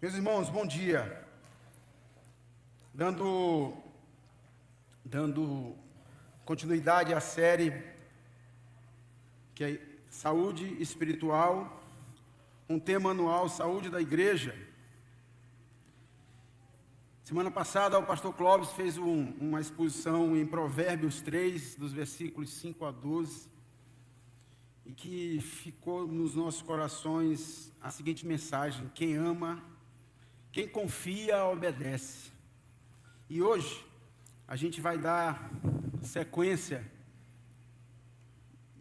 Meus irmãos, bom dia. Dando continuidade à série que é Saúde Espiritual, um tema anual, Saúde da Igreja. Semana passada o pastor Clóvis fez uma exposição em Provérbios 3, dos versículos 5 a 12, e que ficou nos nossos corações a seguinte mensagem: quem ama, quem confia, obedece. E hoje a gente vai dar sequência.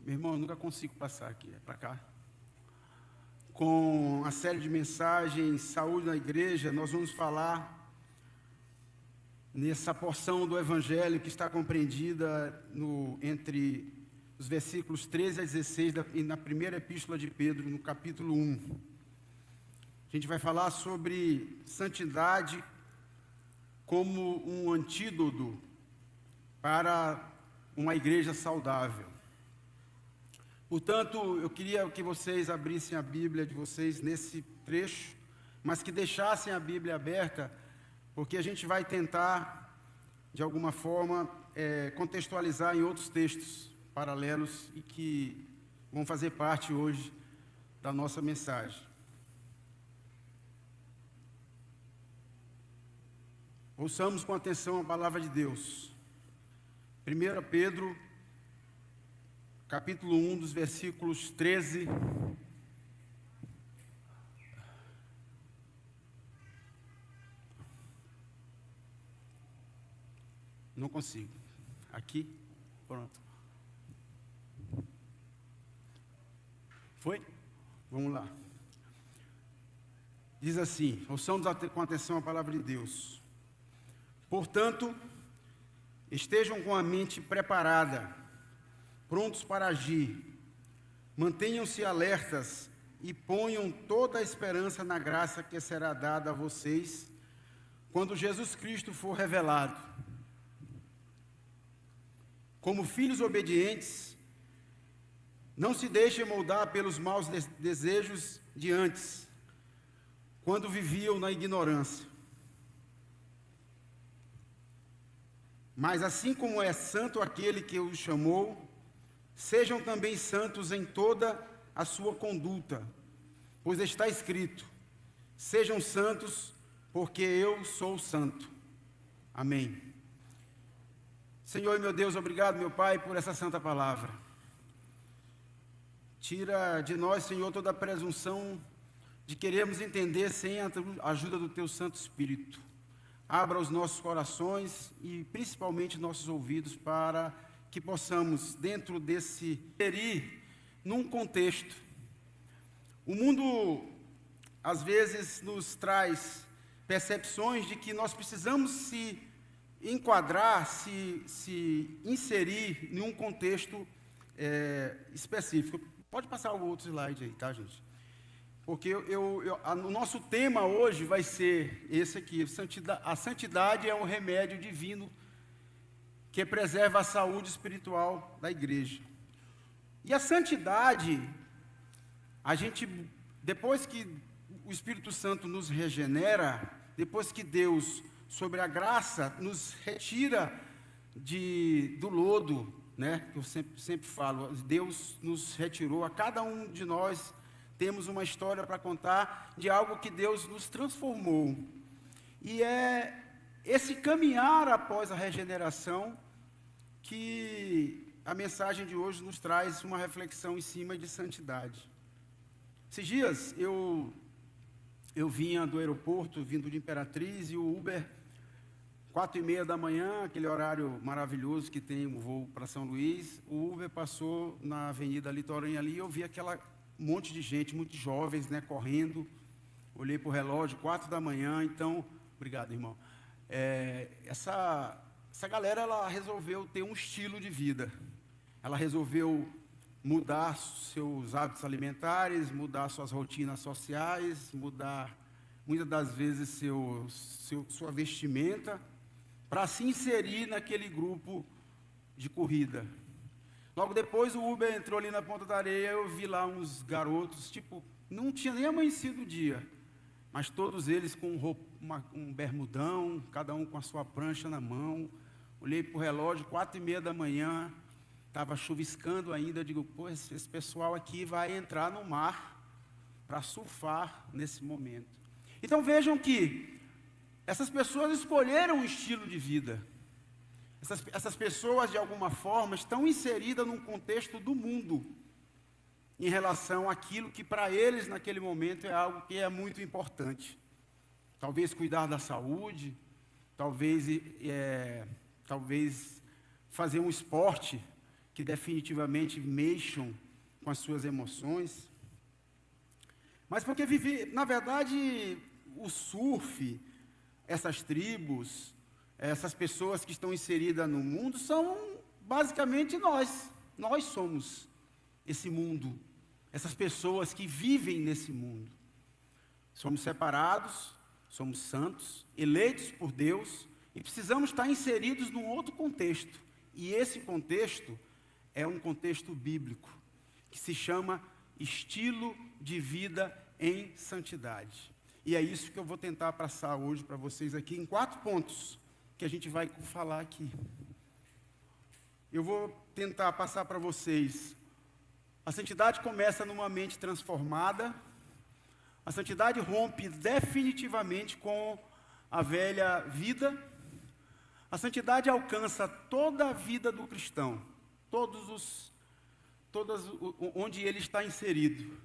Meu irmão, eu nunca consigo passar aqui, é para cá. Com a série de mensagens Saúde na Igreja, nós vamos falar nessa porção do Evangelho que está compreendida entre os versículos 13 a 16 na primeira epístola de Pedro, no capítulo 1. A gente vai falar sobre santidade como um antídoto para uma igreja saudável. Portanto, eu queria que vocês abrissem a Bíblia de vocês nesse trecho, mas que deixassem a Bíblia aberta, porque a gente vai tentar, de alguma forma, contextualizar em outros textos paralelos e que vão fazer parte hoje da nossa mensagem. Ouçamos com atenção a palavra de Deus. 1 Pedro, capítulo 1, dos versículos 13 Não consigo. Aqui, pronto. Foi? Vamos lá. Diz assim, ouçamos com atenção a palavra de Deus. Portanto, estejam com a mente preparada, prontos para agir. Mantenham-se alertas e ponham toda a esperança na graça que será dada a vocês quando Jesus Cristo for revelado. Como filhos obedientes, não se deixem moldar pelos maus desejos de antes, quando viviam na ignorância. Mas assim como é santo aquele que os chamou, sejam também santos em toda a sua conduta, pois está escrito: sejam santos, porque eu sou santo. Amém. Senhor e meu Deus, obrigado, meu Pai, por essa santa palavra. Tira de nós, Senhor, toda a presunção de querermos entender sem a ajuda do Teu Santo Espírito. Abra os nossos corações e principalmente nossos ouvidos para que possamos, dentro desse inserir num contexto. O mundo, às vezes, nos traz percepções de que nós precisamos se enquadrar, se inserir em um contexto específico. Pode passar o outro slide aí, tá, gente? Porque o nosso tema hoje vai ser esse aqui: a santidade é um remédio divino que preserva a saúde espiritual da igreja. E a santidade, depois que o Espírito Santo nos regenera, depois que Deus, sobre a graça, nos retira do lodo, né? Que eu sempre falo, Deus nos retirou, a cada um de nós temos uma história para contar de algo que Deus nos transformou. E é esse caminhar após a regeneração que a mensagem de hoje nos traz uma reflexão em cima de santidade. Esses dias eu vinha do aeroporto, vindo de Imperatriz, e o Uber, 4h30 da manhã, aquele horário maravilhoso que tem um voo para São Luís, o Uber passou na Avenida Litorânea ali, e eu vi um monte de gente, muitos jovens, né, correndo. Olhei para o relógio, 4 da manhã, então, obrigado, irmão. Essa galera, ela resolveu ter um estilo de vida. Ela resolveu mudar seus hábitos alimentares, mudar suas rotinas sociais, mudar, muitas das vezes, sua vestimenta, para se inserir naquele grupo de corrida. Logo depois o Uber entrou ali na Ponta da Areia, eu vi lá uns garotos, não tinha nem amanhecido o dia. mas todos eles com um bermudão, cada um com a sua prancha na mão. Olhei para o relógio, 4:30 da manhã, estava chuviscando ainda. Eu digo, pô, esse pessoal aqui vai entrar no mar para surfar nesse momento. Então vejam que essas pessoas escolheram um estilo de vida. Essas pessoas, de alguma forma, estão inseridas num contexto do mundo, em relação àquilo que para eles, naquele momento, é algo que é muito importante. Talvez cuidar da saúde, talvez fazer um esporte que definitivamente mexam com as suas emoções. Mas porque na verdade, o surf, essas tribos, essas pessoas que estão inseridas no mundo, são basicamente nós. Nós somos esse mundo, essas pessoas que vivem nesse mundo. Somos separados, somos santos, eleitos por Deus, e precisamos estar inseridos num outro contexto. E esse contexto é um contexto bíblico, que se chama estilo de vida em santidade. E é isso que eu vou tentar passar hoje para vocês aqui, em 4 pontos, que a gente vai falar aqui. Eu vou tentar passar para vocês. A santidade começa numa mente transformada. A santidade rompe definitivamente com a velha vida. A santidade alcança toda a vida do cristão, onde ele está inserido.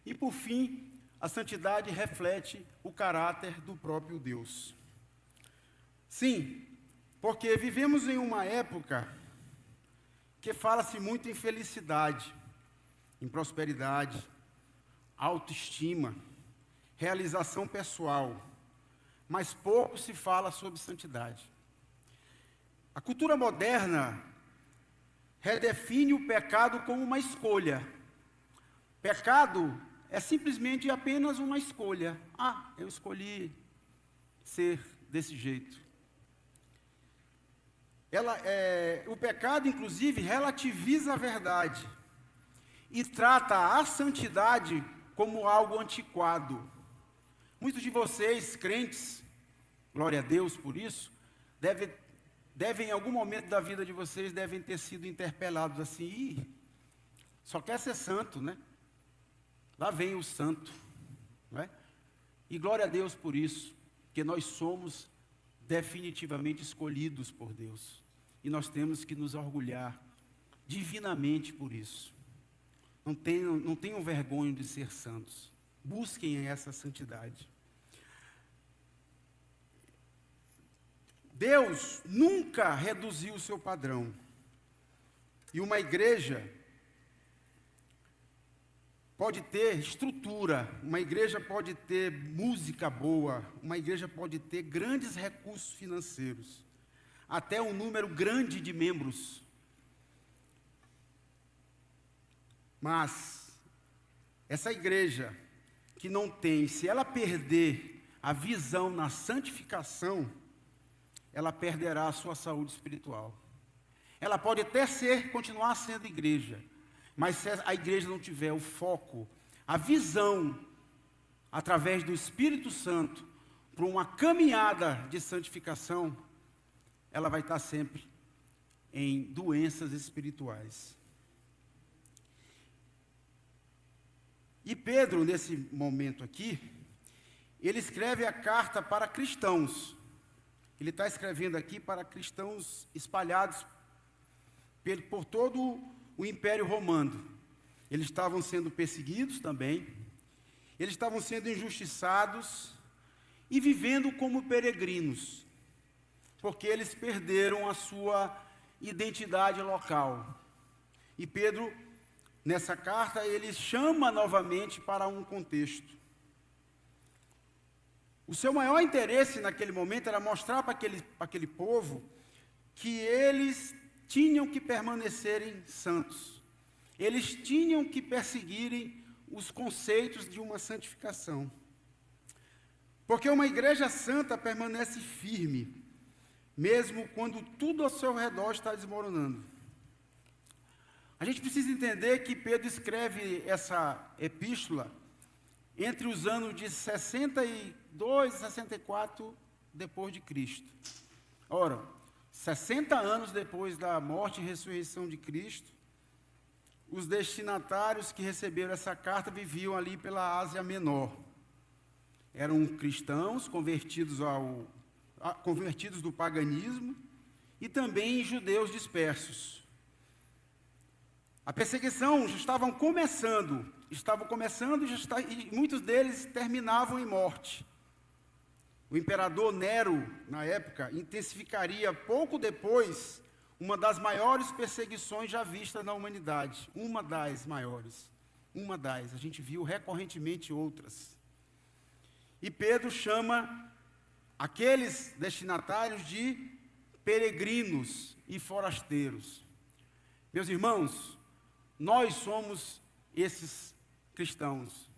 E por fim, a santidade reflete o caráter do próprio Deus. Sim, porque vivemos em uma época que fala-se muito em felicidade, em prosperidade, autoestima, realização pessoal, mas pouco se fala sobre santidade. A cultura moderna redefine o pecado como uma escolha. Pecado é simplesmente apenas uma escolha. Eu escolhi ser desse jeito. O pecado, inclusive, relativiza a verdade e trata a santidade como algo antiquado. Muitos de vocês, crentes, glória a Deus por isso, devem em algum momento da vida de vocês, devem ter sido interpelados assim, só quer ser santo, né? Lá vem o santo, não é? E glória a Deus por isso, porque nós somos definitivamente escolhidos por Deus. E nós temos que nos orgulhar divinamente por isso. Não tenham vergonha de ser santos. Busquem essa santidade. Deus nunca reduziu o seu padrão. E uma igreja pode ter estrutura, uma igreja pode ter música boa, uma igreja pode ter grandes recursos financeiros, até um número grande de membros. Mas essa igreja que não tem, se ela perder a visão na santificação, ela perderá a sua saúde espiritual. Ela pode até continuar sendo igreja, mas se a igreja não tiver o foco, a visão, através do Espírito Santo, para uma caminhada de santificação, ela vai estar sempre em doenças espirituais. E Pedro, nesse momento aqui, ele escreve a carta para cristãos. Ele está escrevendo aqui para cristãos espalhados por todo o Império Romano. Eles estavam sendo perseguidos também, eles estavam sendo injustiçados e vivendo como peregrinos, porque eles perderam a sua identidade local. E Pedro, nessa carta, ele chama novamente para um contexto. O seu maior interesse naquele momento era mostrar para aquele povo que eles tinham que permanecerem santos. Eles tinham que perseguirem os conceitos de uma santificação. Porque uma igreja santa permanece firme, mesmo quando tudo ao seu redor está desmoronando. A gente precisa entender que Pedro escreve essa epístola entre os anos de 62 e 64 depois de Cristo. Ora, 60 anos depois da morte e ressurreição de Cristo, os destinatários que receberam essa carta viviam ali pela Ásia Menor. Eram cristãos convertidos do paganismo e também judeus dispersos. A perseguição já estava começando e muitos deles terminavam em morte. O imperador Nero, na época, intensificaria pouco depois uma das maiores perseguições já vistas na humanidade. Uma das maiores. A gente viu recorrentemente outras. E Pedro chama aqueles destinatários de peregrinos e forasteiros. Meus irmãos, nós somos esses cristãos.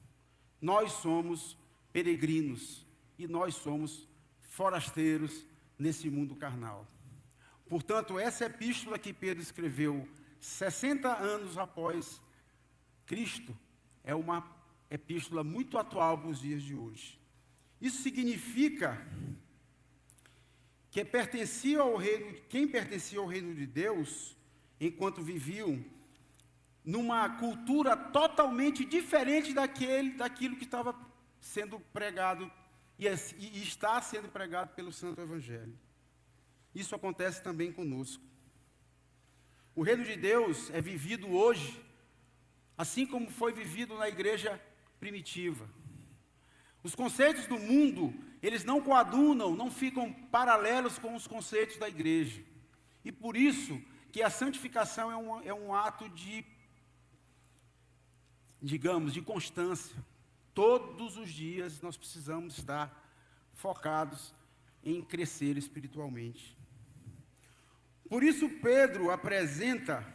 Nós somos peregrinos e nós somos forasteiros nesse mundo carnal. Portanto, essa epístola que Pedro escreveu 60 anos após Cristo é uma epístola muito atual para os dias de hoje. Isso significa que quem pertencia ao reino de Deus, enquanto viviam numa cultura totalmente diferente daquilo que estava sendo pregado e está sendo pregado pelo Santo Evangelho. Isso acontece também conosco. O reino de Deus é vivido hoje, assim como foi vivido na igreja primitiva. Os conceitos do mundo, eles não coadunam, não ficam paralelos com os conceitos da igreja. E por isso que a santificação é um ato de constância. Todos os dias nós precisamos estar focados em crescer espiritualmente. Por isso Pedro apresenta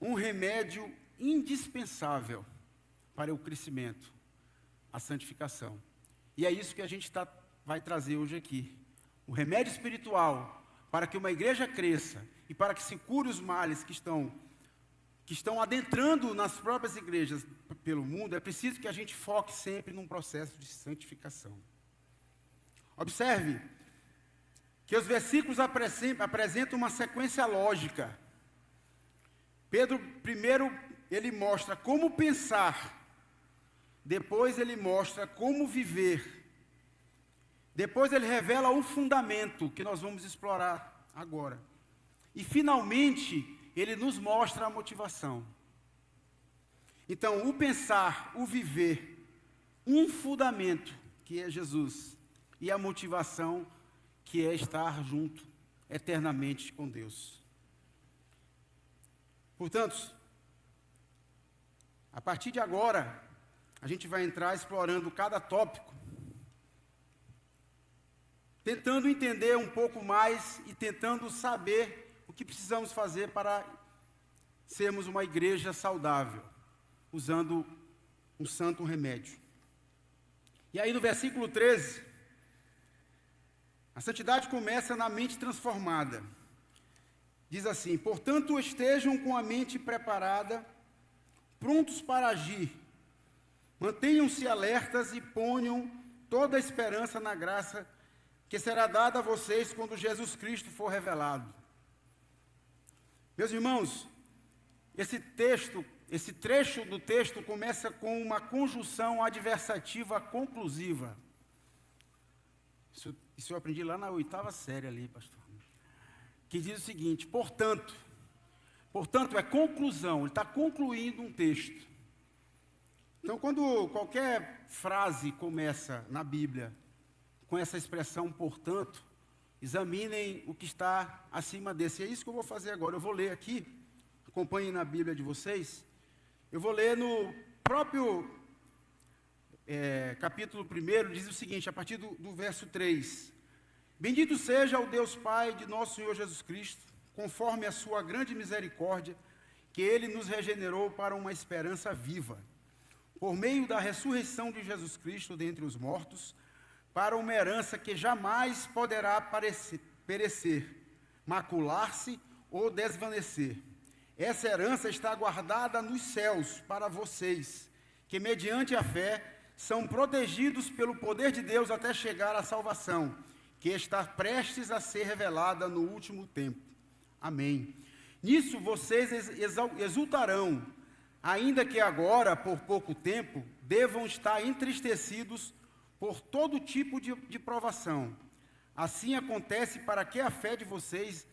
um remédio indispensável para o crescimento, a santificação. E é isso que a gente vai trazer hoje aqui. O remédio espiritual para que uma igreja cresça e para que se cure os males que estão adentrando nas próprias igrejas pelo mundo, é preciso que a gente foque sempre num processo de santificação. Observe que os versículos apresentam uma sequência lógica. Pedro, primeiro, ele mostra como pensar, depois ele mostra como viver, depois ele revela o fundamento que nós vamos explorar agora, e finalmente ele nos mostra a motivação. Então, o pensar, o viver, um fundamento, que é Jesus, e a motivação, que é estar junto eternamente com Deus. Portanto, a partir de agora, a gente vai entrar explorando cada tópico, tentando entender um pouco mais e tentando saber o que precisamos fazer para sermos uma igreja saudável, usando um santo remédio. E aí no versículo 13, a santidade começa na mente transformada. Diz assim: portanto, estejam com a mente preparada, prontos para agir. Mantenham-se alertas e ponham toda a esperança na graça que será dada a vocês quando Jesus Cristo for revelado. Meus irmãos, esse trecho do texto começa com uma conjunção adversativa conclusiva. Isso eu aprendi lá na 8ª série ali, pastor. Que diz o seguinte: portanto é conclusão, ele está concluindo um texto. Então, quando qualquer frase começa na Bíblia com essa expressão portanto, examinem o que está acima desse. E é isso que eu vou fazer agora. Eu vou ler aqui, acompanhem na Bíblia de vocês. Eu vou ler no próprio capítulo 1, diz o seguinte, a partir do verso 3. Bendito seja o Deus Pai de nosso Senhor Jesus Cristo, conforme a sua grande misericórdia, que Ele nos regenerou para uma esperança viva, por meio da ressurreição de Jesus Cristo dentre os mortos, para uma herança que jamais poderá perecer, macular-se ou desvanecer. Essa herança está guardada nos céus para vocês, que mediante a fé são protegidos pelo poder de Deus até chegar à salvação, que está prestes a ser revelada no último tempo. Amém. Nisso vocês exultarão, ainda que agora, por pouco tempo, devam estar entristecidos por todo tipo de provação. Assim acontece para que a fé de vocês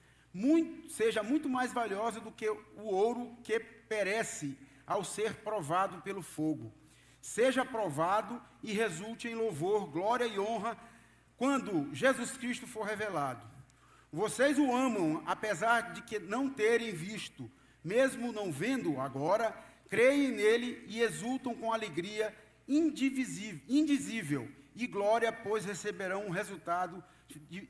seja muito mais valiosa do que o ouro que perece ao ser provado pelo fogo. Seja provado e resulte em louvor, glória e honra quando Jesus Cristo for revelado. Vocês o amam, apesar de que não terem visto, mesmo não vendo agora, creem nele e exultam com alegria indizível e glória, pois receberão o resultado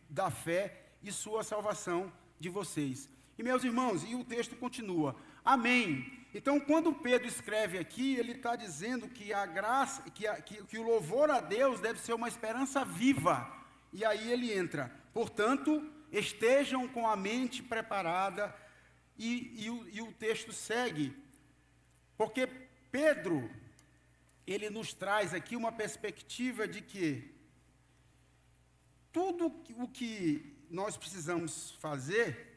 da fé e sua salvação de vocês. E meus irmãos, e o texto continua, amém. Então, quando Pedro escreve aqui, ele está dizendo que a graça, que o louvor a Deus deve ser uma esperança viva. E aí ele entra, portanto, estejam com a mente preparada, e o texto segue, porque Pedro, ele nos traz aqui uma perspectiva de que tudo o que nós precisamos fazer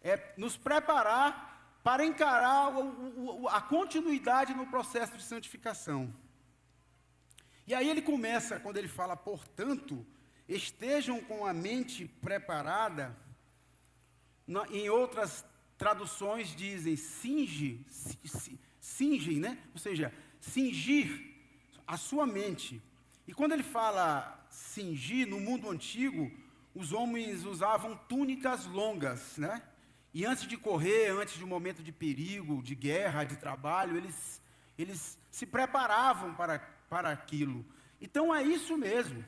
é nos preparar para encarar a continuidade no processo de santificação. E aí ele começa, quando ele fala, portanto, estejam com a mente preparada, em outras traduções dizem cingem, né? Ou seja, cingir a sua mente. E quando ele fala cingir, no mundo antigo, os homens usavam túnicas longas, né? E antes de correr, antes de um momento de perigo, de guerra, de trabalho, eles se preparavam para aquilo. Então é isso mesmo.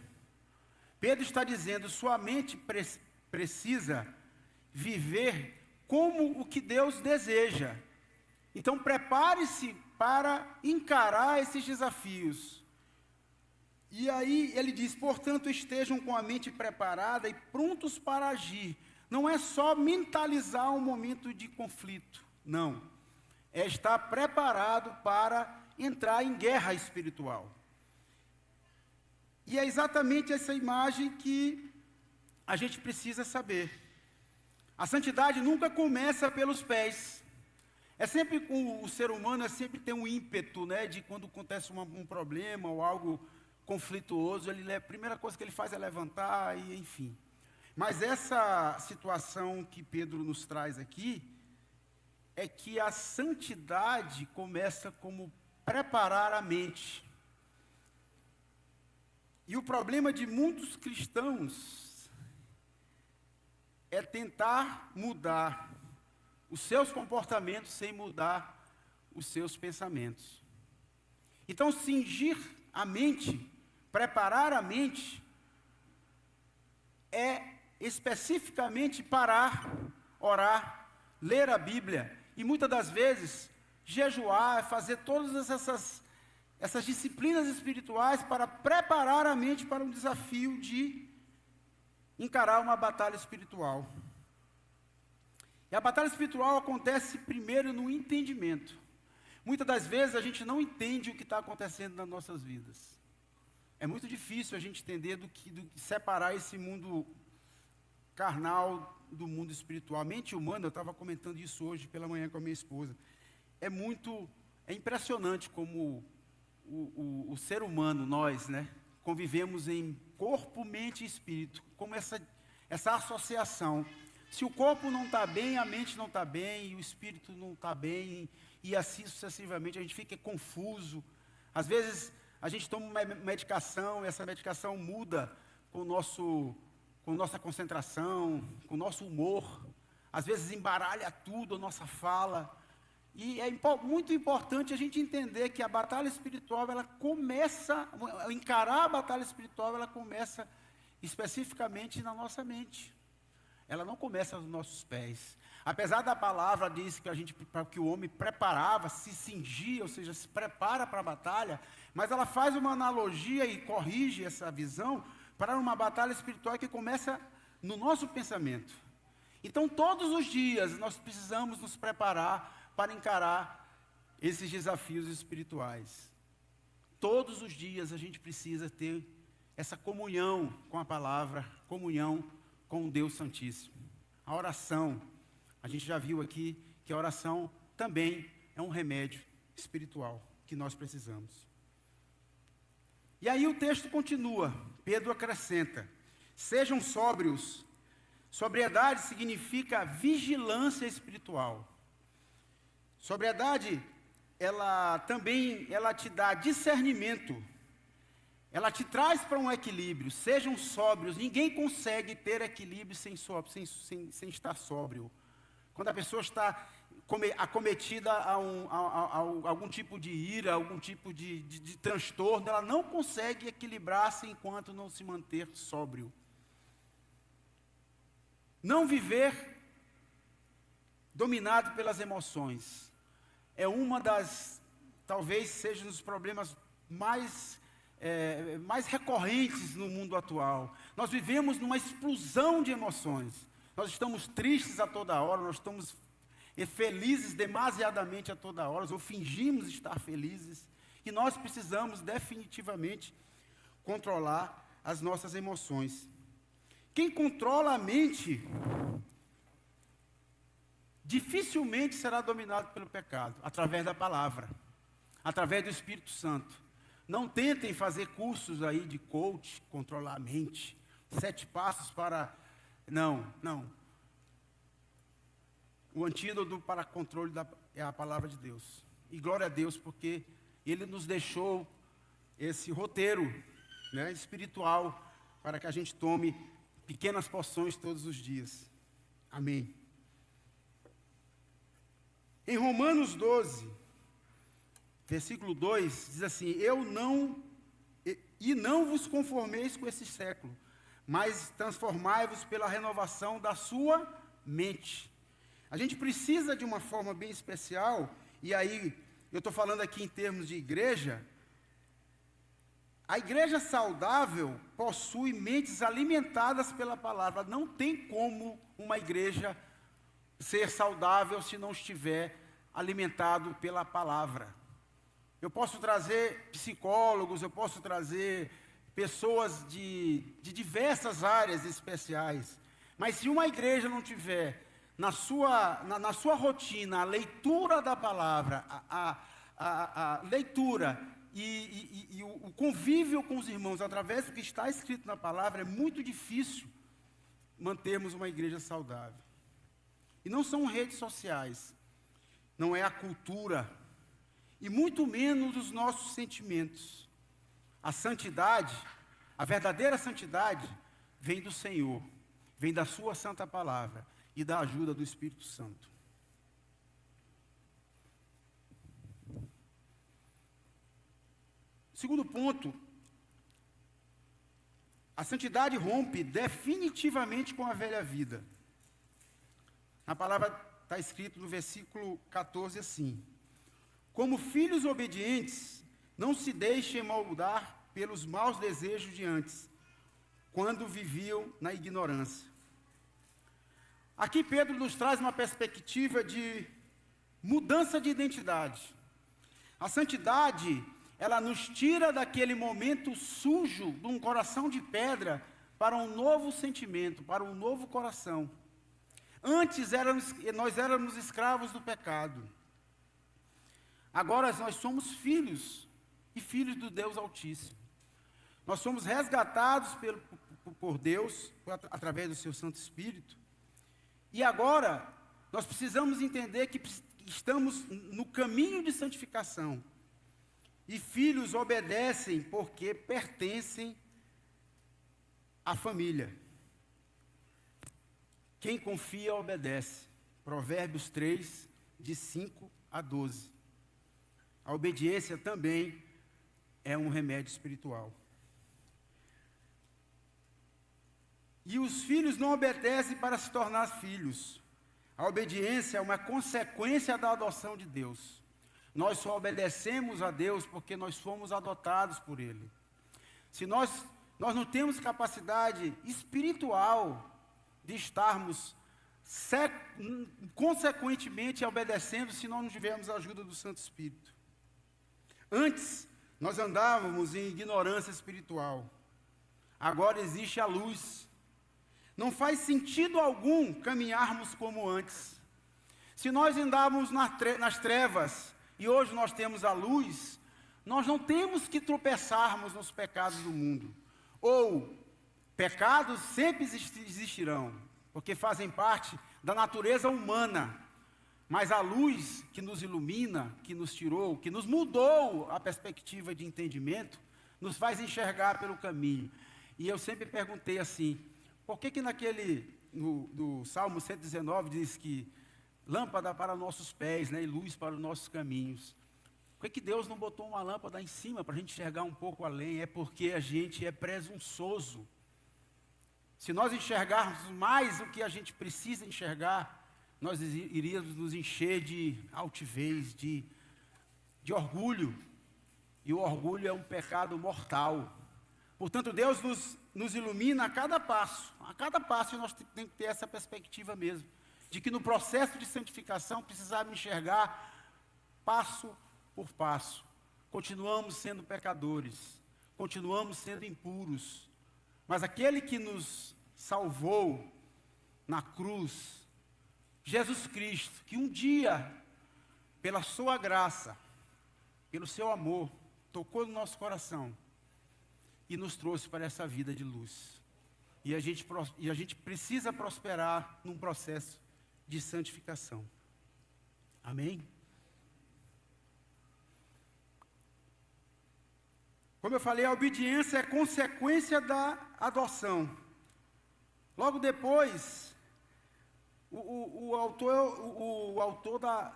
Pedro está dizendo, sua mente precisa viver como o que Deus deseja. Então prepare-se para encarar esses desafios. E aí ele diz, portanto, estejam com a mente preparada e prontos para agir. Não é só mentalizar um momento de conflito, não. É estar preparado para entrar em guerra espiritual. E é exatamente essa imagem que a gente precisa saber. A santidade nunca começa pelos pés. É sempre com o ser humano, sempre tem um ímpeto, né, de quando acontece um problema ou algo conflituoso, a primeira coisa que ele faz é levantar e enfim. Mas essa situação que Pedro nos traz aqui, é que a santidade começa como preparar a mente. E o problema de muitos cristãos é tentar mudar os seus comportamentos sem mudar os seus pensamentos. Então, cingir a mente, preparar a mente, é especificamente parar, orar, ler a Bíblia e muitas das vezes jejuar, fazer todas essas disciplinas espirituais para preparar a mente para um desafio de encarar uma batalha espiritual. E a batalha espiritual acontece primeiro no entendimento. Muitas das vezes a gente não entende o que está acontecendo nas nossas vidas. É muito difícil a gente entender separar esse mundo carnal do mundo espiritual. A mente humana, eu estava comentando isso hoje pela manhã com a minha esposa. É impressionante como o ser humano, nós, né, convivemos em corpo, mente e espírito, como essa associação. Se o corpo não está bem, a mente não está bem, e o espírito não está bem, e assim sucessivamente, a gente fica confuso. Às vezes, a gente toma uma medicação, e essa medicação muda com nossa concentração, com o nosso humor. Às vezes, embaralha tudo, a nossa fala. E é muito importante a gente entender que a batalha espiritual, encarar a batalha espiritual, ela começa especificamente na nossa mente. Ela não começa nos nossos pés. Apesar da palavra diz que o homem preparava, se cingia, ou seja, se prepara para a batalha, mas ela faz uma analogia e corrige essa visão para uma batalha espiritual que começa no nosso pensamento. Então, todos os dias, nós precisamos nos preparar para encarar esses desafios espirituais. todos os dias a gente precisa ter essa comunhão com a palavra, comunhão com o Deus Santíssimo. A oração, a gente já viu aqui que a oração também é um remédio espiritual que nós precisamos. E aí o texto continua, Pedro acrescenta: sejam sóbrios. Sobriedade significa vigilância espiritual. Sobriedade, ela te dá discernimento. Ela te traz para um equilíbrio. Sejam sóbrios. Ninguém consegue ter equilíbrio sem estar sóbrio. Quando a pessoa está acometida a algum tipo de ira, algum tipo de transtorno, ela não consegue equilibrar-se enquanto não se manter sóbrio. Não viver dominado pelas emoções é uma das, talvez seja um dos problemas mais recorrentes no mundo atual. Nós vivemos numa explosão de emoções. Nós estamos tristes a toda hora, nós estamos felizes demasiadamente a toda hora, ou fingimos estar felizes, e nós precisamos definitivamente controlar as nossas emoções. Quem controla a mente dificilmente será dominado pelo pecado, através da palavra, através do Espírito Santo. Não tentem fazer cursos aí de coach, controlar a mente, 7 passos para... Não. O antídoto para controle é a palavra de Deus. E glória a Deus, porque Ele nos deixou esse roteiro, né, espiritual, para que a gente tome pequenas porções todos os dias. Amém. Em Romanos 12, versículo 2, diz assim: não vos conformeis com esse século, mas transformai-vos pela renovação da sua mente. A gente precisa de uma forma bem especial, e aí eu estou falando aqui em termos de igreja. A igreja saudável possui mentes alimentadas pela palavra. Não tem como uma igreja ser saudável se não estiver alimentado pela palavra. Eu posso trazer psicólogos, eu posso trazer pessoas de diversas áreas especiais, mas se uma igreja não tiver na sua rotina a leitura da palavra, a leitura e o convívio com os irmãos através do que está escrito na palavra, é muito difícil mantermos uma igreja saudável. E não são redes sociais, não é a cultura, e muito menos os nossos sentimentos. A santidade, a verdadeira santidade, vem do Senhor, vem da sua santa palavra e da ajuda do Espírito Santo. Segundo ponto, a santidade rompe definitivamente com a velha vida. Na palavra está escrito no versículo 14 assim: como filhos obedientes, não se deixem moldar pelos maus desejos de antes, quando viviam na ignorância. Aqui Pedro nos traz uma perspectiva de mudança de identidade. A santidade, ela nos tira daquele momento sujo, de um coração de pedra, para um novo sentimento, para um novo coração. Antes nós éramos escravos do pecado. Agora nós somos filhos, e filhos do Deus Altíssimo. Nós somos resgatados por Deus, através do seu Santo Espírito. E agora, nós precisamos entender que estamos no caminho de santificação. E filhos obedecem porque pertencem à família. Quem confia, obedece. Provérbios 3, de 5 a 12. A obediência também é um remédio espiritual. E os filhos não obedecem para se tornar filhos. A obediência é uma consequência da adoção de Deus. Nós só obedecemos a Deus porque nós fomos adotados por Ele. Se nós não temos capacidade espiritual de estarmos consequentemente obedecendo se nós não tivermos a ajuda do Santo Espírito. Antes, Nós andávamos em ignorância espiritual. Agora existe a luz. Não faz sentido algum caminharmos como antes. Se nós andávamos nas trevas e hoje nós temos a luz, nós não temos que tropeçarmos nos pecados do mundo. Ou pecados sempre existirão, porque fazem parte da natureza humana. Mas a luz que nos ilumina, que nos tirou, que nos mudou a perspectiva de entendimento, nos faz enxergar pelo caminho. E eu sempre perguntei assim, por que no Salmo 119 diz que lâmpada para nossos pés, né, e luz para os nossos caminhos? Por que Deus não botou uma lâmpada em cima para a gente enxergar um pouco além? É porque a gente é presunçoso. Se nós enxergarmos mais o que a gente precisa enxergar, nós iríamos nos encher de altivez, de orgulho. E o orgulho é um pecado mortal. Portanto, Deus nos ilumina a cada passo. A cada passo nós temos que ter essa perspectiva mesmo. De que no processo de santificação precisamos enxergar passo por passo. Continuamos sendo pecadores. Continuamos sendo impuros. Mas aquele que nos salvou na cruz, Jesus Cristo, que um dia, pela sua graça, pelo seu amor, tocou no nosso coração e nos trouxe para essa vida de luz. E a gente precisa prosperar num processo de santificação. Amém? Como eu falei, a obediência é consequência da adoção. Logo depois, o autor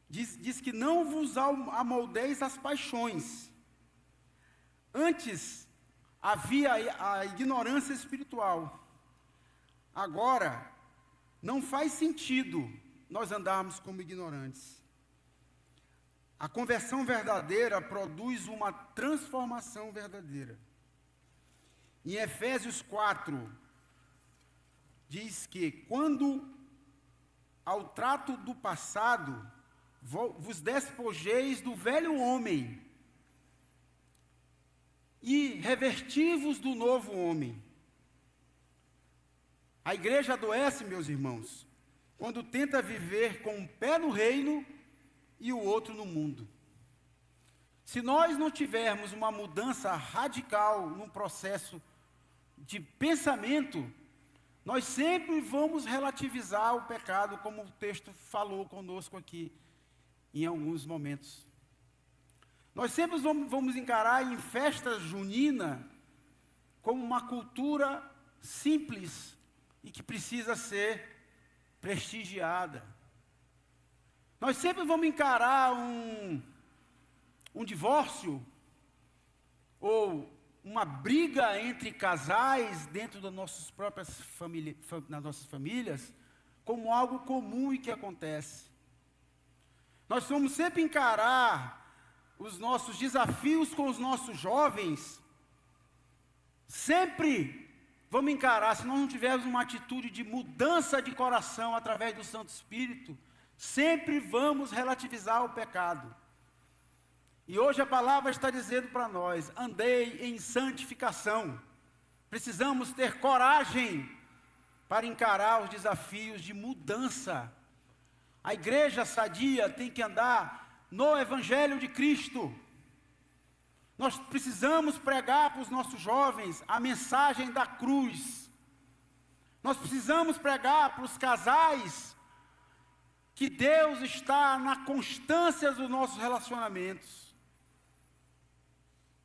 diz que não vos amoldeis às paixões. Antes havia a ignorância espiritual. Agora, não faz sentido nós andarmos como ignorantes. A conversão verdadeira produz uma transformação verdadeira. Em Efésios 4, diz que quando ao trato do passado, vos despojeis do velho homem e revertivos do novo homem. A igreja adoece, meus irmãos, quando tenta viver com um pé no reino e o outro no mundo. Se nós não tivermos uma mudança radical num processo de pensamento, nós sempre vamos relativizar o pecado, como o texto falou conosco aqui, em alguns momentos. Nós sempre vamos encarar em festa junina como uma cultura simples e que precisa ser prestigiada. Nós sempre vamos encarar um divórcio ou uma briga entre casais dentro das nossas próprias famílias como algo comum e que acontece. Nós vamos sempre encarar os nossos desafios com os nossos jovens, sempre vamos encarar, se nós não tivermos uma atitude de mudança de coração através do Santo Espírito, sempre vamos relativizar o pecado. E hoje a palavra está dizendo para nós, andei em santificação. Precisamos ter coragem para encarar os desafios de mudança. A igreja sadia tem que andar no Evangelho de Cristo. Nós precisamos pregar para os nossos jovens a mensagem da cruz. Nós precisamos pregar para os casais que Deus está na constância dos nossos relacionamentos.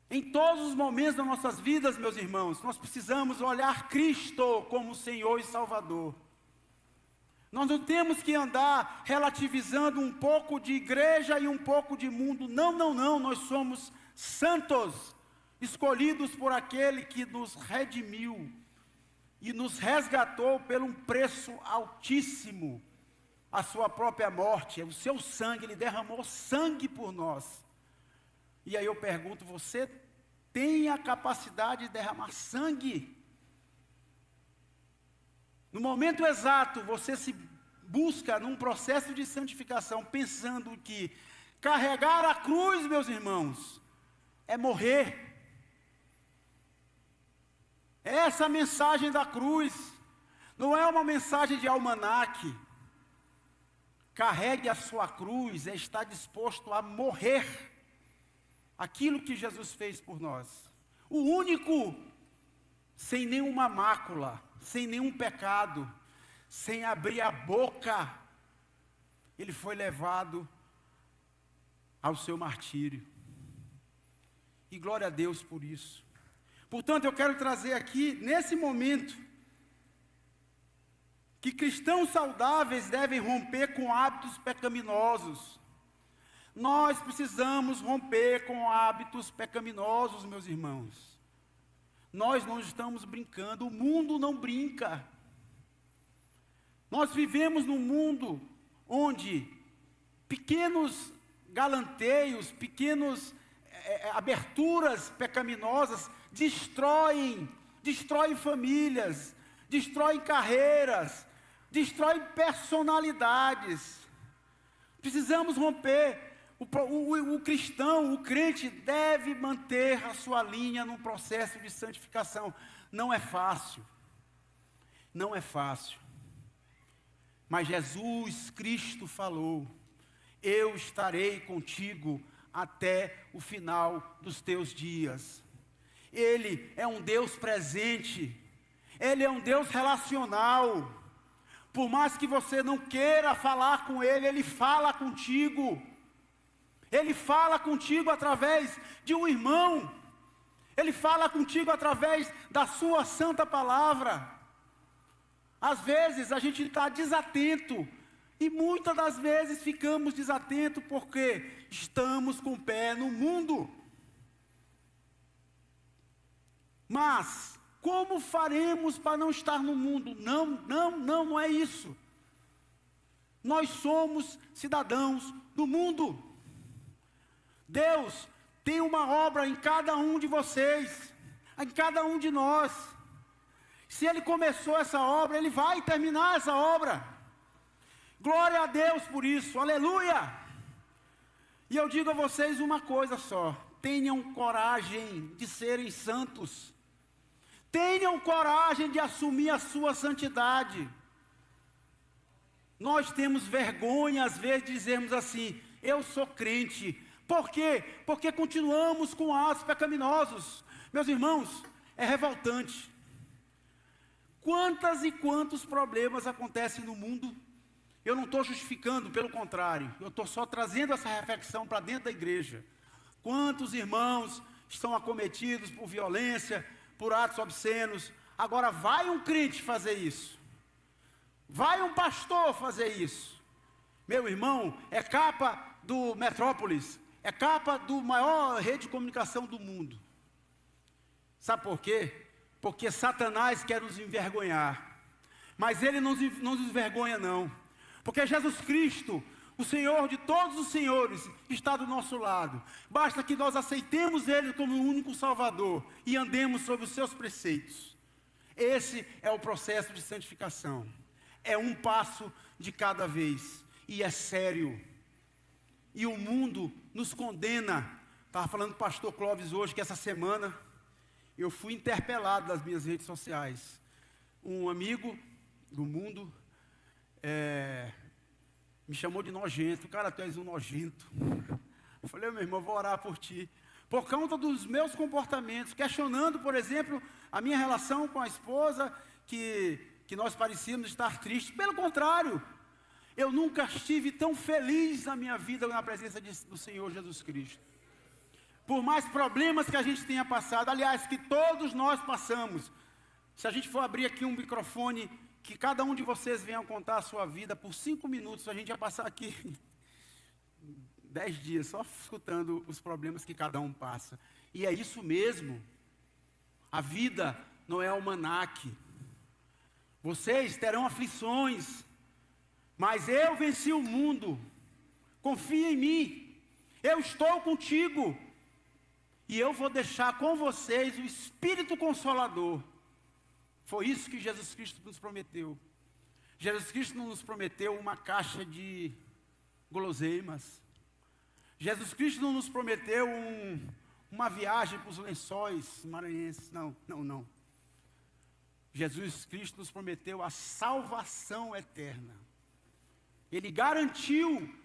Em todos os momentos das nossas vidas, meus irmãos, nós precisamos olhar Cristo como Senhor e Salvador. Nós não temos que andar relativizando um pouco de igreja e um pouco de mundo. Não, não, não. Nós somos santos, escolhidos por aquele que nos redimiu e nos resgatou por um preço altíssimo, a sua própria morte, o seu sangue. Ele derramou sangue por nós. E aí eu pergunto, você tem a capacidade de derramar sangue? No momento exato, você se busca num processo de santificação, pensando que Carregar a cruz, meus irmãos, é morrer. Essa mensagem da cruz não é uma mensagem de almanaque. Carregue a sua cruz, é estar disposto a morrer. Aquilo que Jesus fez por nós. O único, sem nenhuma mácula, sem nenhum pecado, sem abrir a boca, ele foi levado ao seu martírio. E glória a Deus por isso. Portanto, eu quero trazer aqui, nesse momento, que cristãos saudáveis devem romper com hábitos pecaminosos. Nós precisamos romper com hábitos pecaminosos, meus irmãos. Nós não estamos brincando, o mundo não brinca. Nós vivemos num mundo onde pequenos galanteios, pequenas aberturas pecaminosas destroem famílias, destroem carreiras, destroem personalidades. Precisamos romper. O cristão, o crente deve manter a sua linha num processo de santificação. Não é fácil. Não é fácil. Mas Jesus Cristo falou: eu estarei contigo até o final dos teus dias. Ele é um Deus presente. Ele é um Deus relacional. Por mais que você não queira falar com Ele, Ele fala contigo. Ele fala contigo através de um irmão. Ele fala contigo através da sua santa palavra. Às vezes a gente está desatento. E muitas das vezes ficamos desatentos porque estamos com o pé no mundo. Mas como faremos para não estar no mundo? Não é isso. Nós somos cidadãos do mundo. Deus tem uma obra em cada um de vocês, em cada um de nós. Se Ele começou essa obra, Ele vai terminar essa obra. Glória a Deus por isso, aleluia! E eu digo a vocês uma coisa só: tenham coragem de serem santos. Tenham coragem de assumir a sua santidade. Nós temos vergonha às vezes de dizermos assim: eu sou crente. Por quê? Porque continuamos com atos pecaminosos. Meus irmãos, é revoltante. Quantas e quantos problemas acontecem no mundo? Eu não estou justificando, pelo contrário, eu estou só trazendo essa reflexão para dentro da igreja. Quantos irmãos estão acometidos por violência, por atos obscenos? Agora vai um crente fazer isso, vai um pastor fazer isso. Meu irmão, é capa do Metrópolis, é capa do maior rede de comunicação do mundo. Sabe por quê? Porque Satanás quer nos envergonhar, mas ele não nos envergonha não, porque Jesus Cristo, o Senhor de todos os senhores, está do nosso lado. Basta que nós aceitemos Ele como o único Salvador e andemos sob os seus preceitos. Esse é o processo de santificação. É um passo de cada vez. E é sério. E o mundo nos condena. Estava falando com o pastor Clóvis hoje, que essa semana eu fui interpelado nas minhas redes sociais. Um amigo do mundo me chamou de nojento. Cara, tu és um nojento. Eu falei: meu irmão, eu vou orar por ti. Por conta dos meus comportamentos, questionando, por exemplo, a minha relação com a esposa, que nós parecíamos estar tristes. Pelo contrário, eu nunca estive tão feliz na minha vida na presença do Senhor Jesus Cristo. Por mais problemas que a gente tenha passado, aliás, que todos nós passamos, se a gente for abrir aqui um microfone, que cada um de vocês venha contar a sua vida por 5 minutos, a gente vai passar aqui 10 dias só escutando os problemas que cada um passa. E é isso mesmo. A vida não é almanaque. Vocês terão aflições, mas eu venci o mundo. Confia em mim. Eu estou contigo. E eu vou deixar com vocês o Espírito Consolador. Foi isso que Jesus Cristo nos prometeu. Jesus Cristo não nos prometeu uma caixa de guloseimas. Jesus Cristo não nos prometeu uma viagem para os lençóis maranhenses, não. Jesus Cristo nos prometeu a salvação eterna. Ele garantiu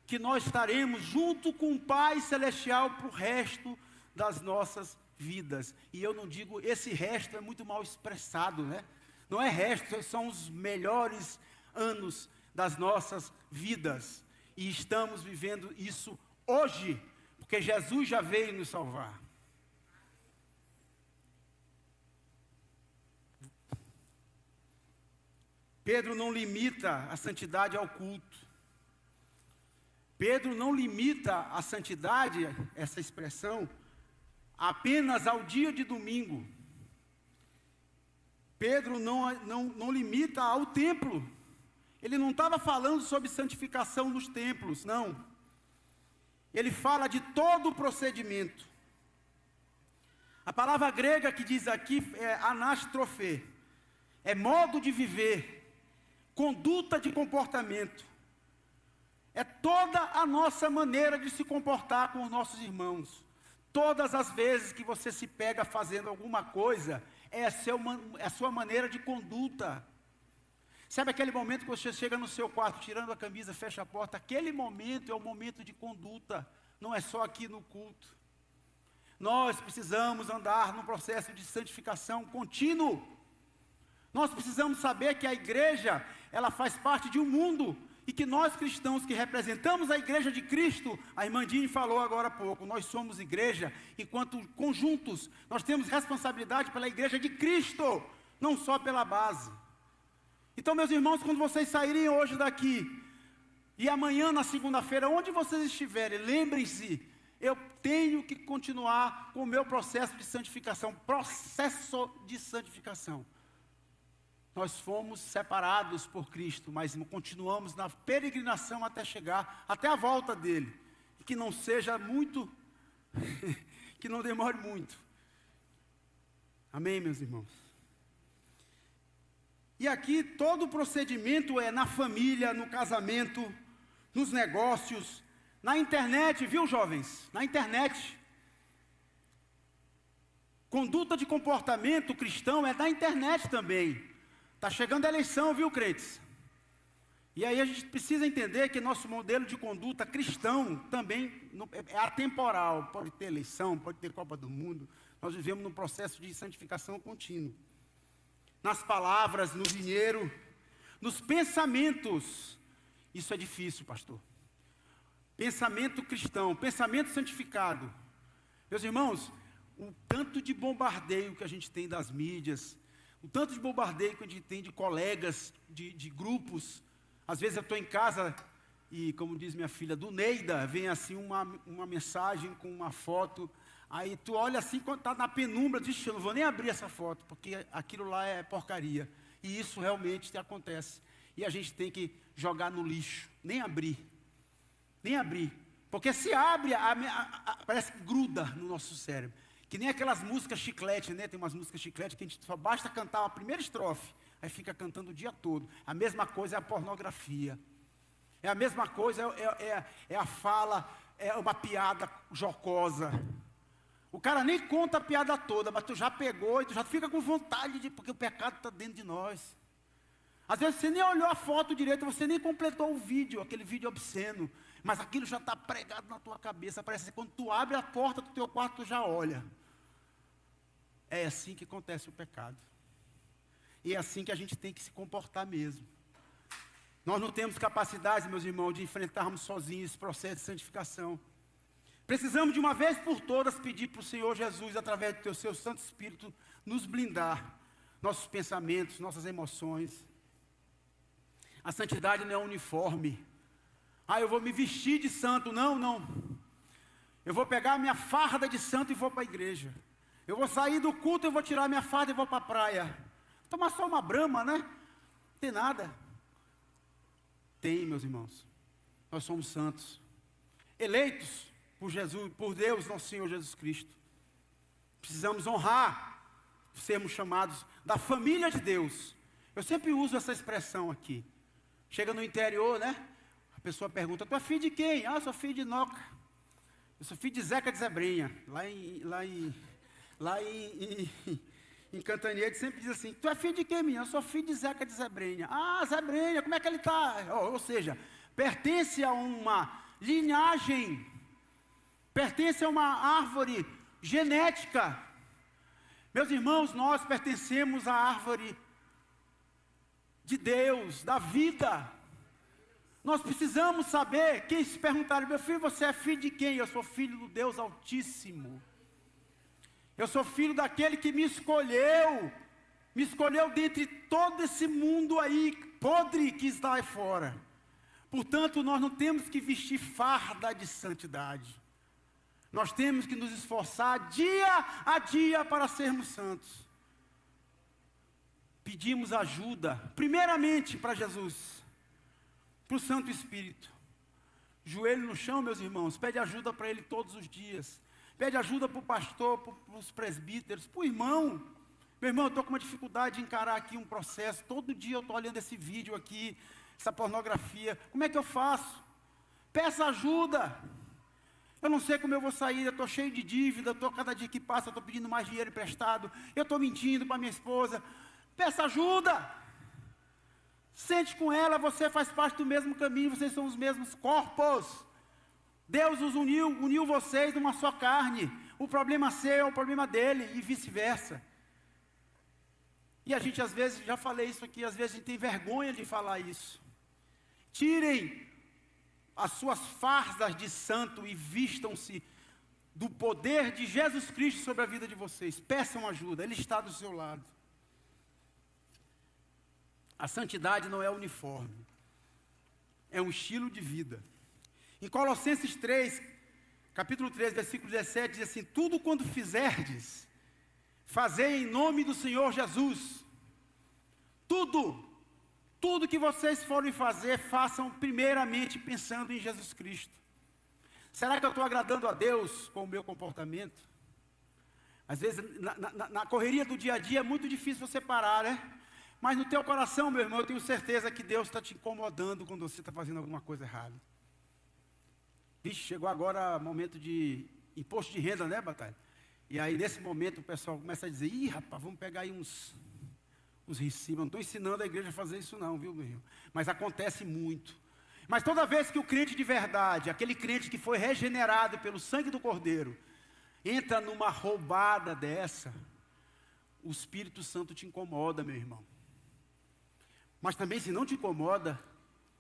que nós estaremos junto com o Pai Celestial para o resto das nossas vidas. E eu não digo, esse resto é muito mal expressado, né? Não é resto, são os melhores anos das nossas vidas. E estamos vivendo isso hoje, porque Jesus já veio nos salvar. Pedro não limita a santidade ao culto. Pedro não limita a santidade, essa expressão, apenas ao dia de domingo. Pedro não limita ao templo. Ele não estava falando sobre santificação nos templos, não. Ele fala de todo o procedimento. A palavra grega que diz aqui é anastrofê. É modo de viver, conduta de comportamento. É toda a nossa maneira de se comportar com os nossos irmãos. Todas as vezes que você se pega fazendo alguma coisa, é a sua maneira de conduta. Sabe aquele momento que você chega no seu quarto, tirando a camisa, fecha a porta? Aquele momento é o momento de conduta, não é só aqui no culto. Nós precisamos andar num processo de santificação contínuo. Nós precisamos saber que a igreja, ela faz parte de um mundo, e que nós cristãos que representamos a igreja de Cristo, a irmã Dini falou agora há pouco, nós somos igreja, enquanto conjuntos, nós temos responsabilidade pela igreja de Cristo, não só pela base. Então, meus irmãos, quando vocês saírem hoje daqui, e amanhã na segunda-feira, onde vocês estiverem, lembrem-se, eu tenho que continuar com o meu processo de santificação, Nós fomos separados por Cristo, mas continuamos na peregrinação até chegar, até a volta dele. E que não seja muito, que não demore muito. Amém, meus irmãos? E aqui todo o procedimento é na família, no casamento, nos negócios, na internet, viu, jovens? Na internet. Conduta de comportamento cristão é na internet também. Está chegando a eleição, viu, crentes? E aí a gente precisa entender que nosso modelo de conduta cristão também é atemporal. Pode ter eleição, pode ter Copa do Mundo. Nós vivemos num processo de santificação contínuo. Nas palavras, no dinheiro, nos pensamentos. Isso é difícil, pastor. Pensamento cristão, pensamento santificado. Meus irmãos, o tanto de bombardeio que a gente tem das mídias, o tanto de bombardeio que a gente tem de colegas, de grupos. Às vezes eu estou em casa e, como diz minha filha, do Neida, vem assim uma mensagem com uma foto. Aí tu olha assim, quando está na penumbra, diz, eu não vou nem abrir essa foto, porque aquilo lá é porcaria. E isso realmente acontece. E a gente tem que jogar no lixo, nem abrir. Nem abrir. Porque se abre, parece que gruda no nosso cérebro. Que nem aquelas músicas chiclete, né? Tem umas músicas chiclete que a gente só basta cantar a primeira estrofe, aí fica cantando o dia todo. A mesma coisa é a pornografia. É a mesma coisa, é a fala, é uma piada jocosa. O cara nem conta a piada toda, mas tu já pegou e tu já fica com vontade, porque o pecado está dentro de nós. Às vezes você nem olhou a foto direito, você nem completou o vídeo, aquele vídeo obsceno, mas aquilo já está pregado na tua cabeça. Parece que quando tu abre a porta do teu quarto, tu já olha. É assim que acontece o pecado. E é assim que a gente tem que se comportar mesmo. Nós não temos capacidade, meus irmãos, de enfrentarmos sozinhos esse processo de santificação. Precisamos de uma vez por todas pedir para o Senhor Jesus, através do seu Santo Espírito, nos blindar, nossos pensamentos, nossas emoções. A santidade não é uniforme. Eu vou me vestir de santo. Não. Eu vou pegar a minha farda de santo e vou para a igreja. Eu vou sair do culto e vou tirar minha farda e vou para a praia. Tomar só uma brama, né? Não tem nada. Tem, meus irmãos. Nós somos santos. Eleitos por Jesus, por Deus, nosso Senhor Jesus Cristo. Precisamos honrar, sermos chamados da família de Deus. Eu sempre uso essa expressão aqui. Chega no interior, né? A pessoa pergunta, tu é filho de quem? Sou filho de Noca. Eu sou filho de Zeca de Zebrinha, lá em Cantanhede sempre diz assim, tu é filho de quem, menino? Eu sou filho de Zeca de Zebrinha. Ah, Zebrinha, como é que ele está? Ou seja, pertence a uma linhagem, pertence a uma árvore genética. Meus irmãos, nós pertencemos à árvore de Deus, da vida. Nós precisamos saber, quem se perguntar, meu filho, você é filho de quem? Eu sou filho do Deus Altíssimo. Eu sou filho daquele que me escolheu dentre todo esse mundo aí, podre que está aí fora. Portanto, nós não temos que vestir farda de santidade. Nós temos que nos esforçar dia a dia para sermos santos. Pedimos ajuda, primeiramente para Jesus, para o Santo Espírito. Joelho no chão, meus irmãos, pede ajuda para Ele todos os dias. Pede ajuda para o pastor, para os presbíteros, para o irmão. Meu irmão, eu estou com uma dificuldade de encarar aqui um processo. Todo dia eu estou olhando esse vídeo aqui, essa pornografia. Como é que eu faço? Peça ajuda. Eu não sei como eu vou sair, eu estou cheio de dívida, cada dia que passa eu estou pedindo mais dinheiro emprestado. Eu estou mentindo para minha esposa. Peça ajuda. Sente com ela, você faz parte do mesmo caminho, vocês são os mesmos corpos. Deus os uniu vocês numa só carne. O problema seu é o problema dele e vice-versa. E a gente às vezes, já falei isso aqui, às vezes a gente tem vergonha de falar isso. Tirem as suas fardas de santo e vistam-se do poder de Jesus Cristo sobre a vida de vocês. Peçam ajuda, Ele está do seu lado. A santidade não é uniforme, é um estilo de vida. Em Colossenses 3, capítulo 3, versículo 17, diz assim, tudo quanto fizerdes, fazei em nome do Senhor Jesus. Tudo que vocês forem fazer, façam primeiramente pensando em Jesus Cristo. Será que eu estou agradando a Deus com o meu comportamento? Às vezes, na correria do dia a dia, é muito difícil você parar, né? Mas no teu coração, meu irmão, eu tenho certeza que Deus está te incomodando quando você está fazendo alguma coisa errada. Vixe, chegou agora o momento de imposto de renda, né, Batalha? E aí, nesse momento, o pessoal começa a dizer, ih, rapaz, vamos pegar aí uns recibos. Não estou ensinando a igreja a fazer isso não, viu, meu irmão? Mas acontece muito. Mas toda vez que o crente de verdade, aquele crente que foi regenerado pelo sangue do Cordeiro, entra numa roubada dessa, o Espírito Santo te incomoda, meu irmão. Mas também, se não te incomoda,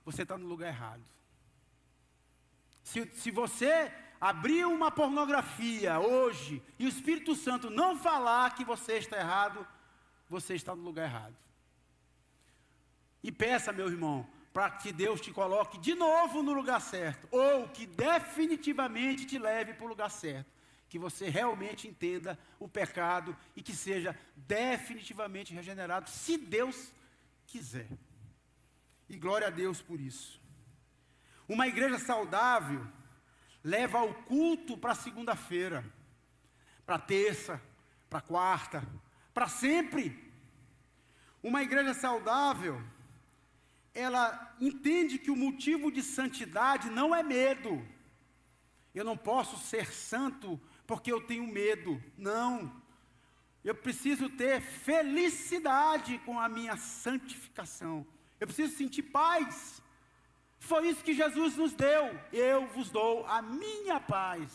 você está no lugar errado. Se você abrir uma pornografia hoje e o Espírito Santo não falar que você está errado, você está no lugar errado. E peça, meu irmão, para que Deus te coloque de novo no lugar certo, ou que definitivamente te leve para o lugar certo, que você realmente entenda o pecado e que seja definitivamente regenerado, se Deus quiser. E glória a Deus por isso. Uma igreja saudável leva o culto para segunda-feira, para terça, para quarta, para sempre. Uma igreja saudável, ela entende que o motivo de santidade não é medo. Eu não posso ser santo porque eu tenho medo. Não. Eu preciso ter felicidade com a minha santificação. Eu preciso sentir paz. Foi isso que Jesus nos deu. Eu vos dou a minha paz.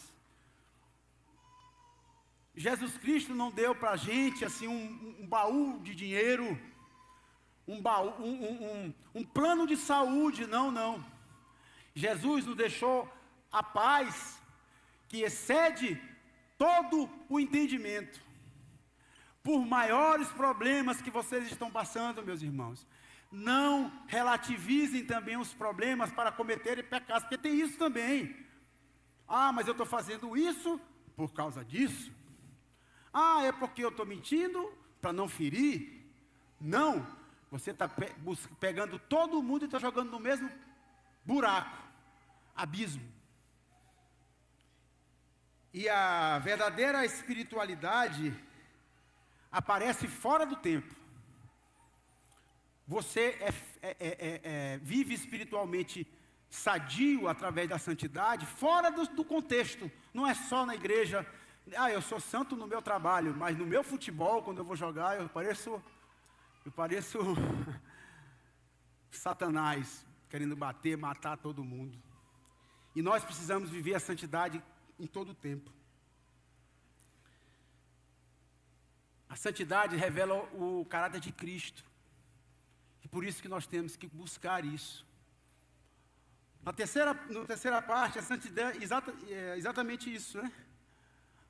Jesus Cristo não deu para a gente assim um baú de dinheiro, um plano de saúde, não. Jesus nos deixou a paz que excede todo o entendimento. Por maiores problemas que vocês estão passando, meus irmãos, não relativizem também os problemas para cometerem pecados, porque tem isso também. Ah, mas eu estou fazendo isso por causa disso. Ah, é porque eu estou mentindo para não ferir. Não, você está pegando todo mundo e está jogando no mesmo buraco, abismo. E a verdadeira espiritualidade aparece fora do tempo. Você vive espiritualmente sadio através da santidade, fora do contexto. Não é só na igreja. Eu sou santo no meu trabalho, mas no meu futebol, quando eu vou jogar, eu pareço Satanás, querendo bater, matar todo mundo. E nós precisamos viver a santidade em todo o tempo. A santidade revela o caráter de Cristo. E por isso que nós temos que buscar isso. Na terceira parte, a santidade é exatamente isso, né?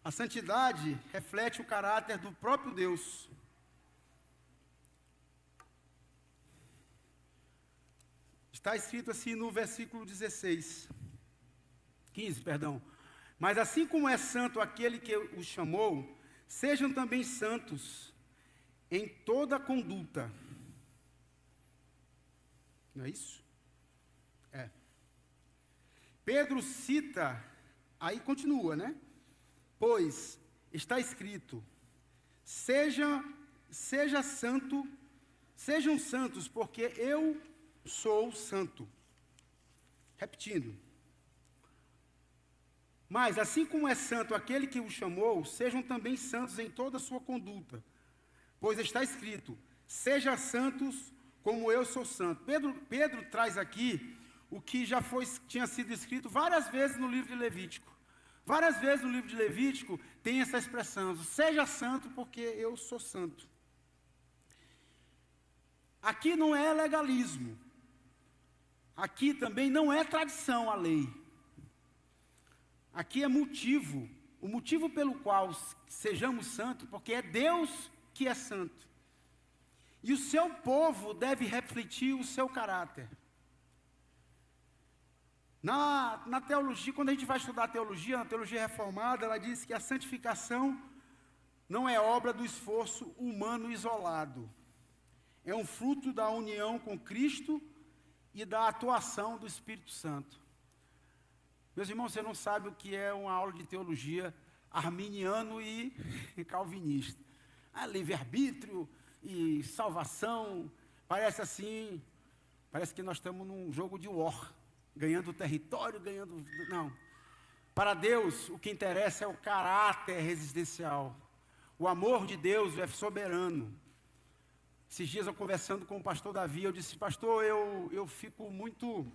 A santidade reflete o caráter do próprio Deus. Está escrito assim no versículo 15, perdão. Mas assim como é santo aquele que os chamou, sejam também santos em toda a conduta. Não é isso? É. Pedro cita, aí continua, né? Pois está escrito: seja santo, sejam santos, porque eu sou santo. Repetindo. Mas assim como é santo aquele que o chamou, sejam também santos em toda a sua conduta. Pois está escrito: sejam santos como eu sou santo. Pedro traz aqui o que já tinha sido escrito várias vezes no livro de Levítico. Várias vezes no livro de Levítico tem essa expressão: seja santo porque eu sou santo. Aqui não é legalismo. Aqui também não é tradição a lei. Aqui é motivo. O motivo pelo qual sejamos santos, porque é Deus que é santo. E o seu povo deve refletir o seu caráter. Na teologia, quando a gente vai estudar na teologia reformada, ela diz que a santificação não é obra do esforço humano isolado. É um fruto da união com Cristo e da atuação do Espírito Santo. Meus irmãos, você não sabe o que é uma aula de teologia arminiano e calvinista. Livre-arbítrio e salvação, parece que nós estamos num jogo de war. Ganhando território, não. Para Deus, o que interessa é o caráter residencial. O amor de Deus é soberano. Esses dias eu conversando com o pastor Davi, eu disse: pastor, eu fico muito